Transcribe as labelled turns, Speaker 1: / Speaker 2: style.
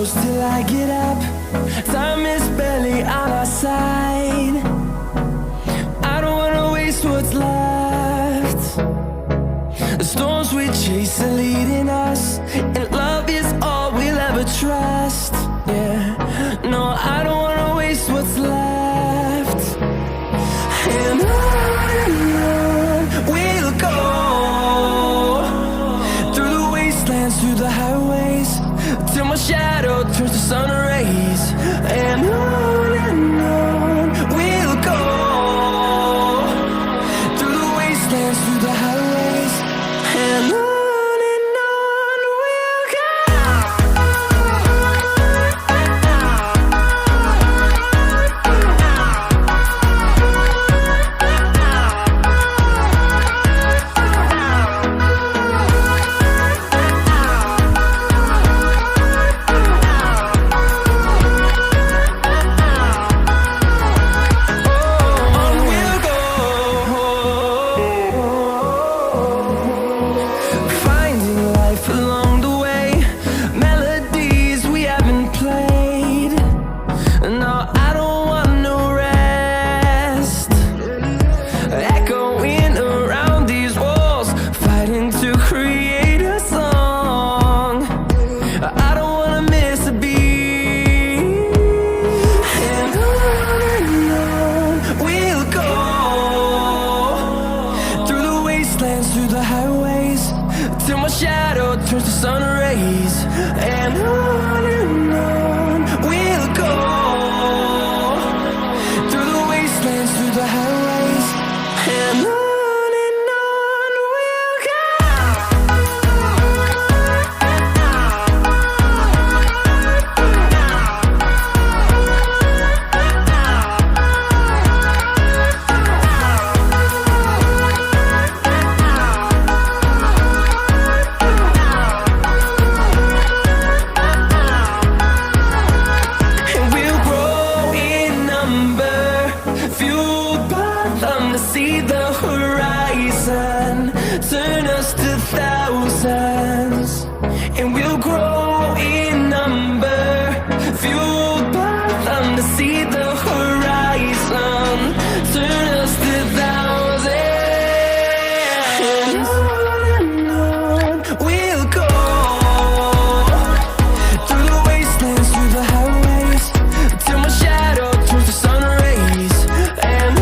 Speaker 1: close till I get up. Time is barely on our side. I don't wanna waste what's left. The storms we chase are leading us, and love is all we'll ever trust. Yeah, no, I don't wanna waste what's left. And on we'll go, through the wastelands, through the highways, till my shadow turns to sun rays. And on we'll go, through the wastelands, through the highways, and on we'll go. Through the highways, till my shadow turns to sun rays. And on we'll go, through the wastelands, through the highways, and on we'll go. See the horizon, turn us to thousands, and we'll grow in number, fueled by them. To see the horizon, turn us to thousands, and on we'll go, through the wastelands, through the highways, till my shadow turns to sun rays. And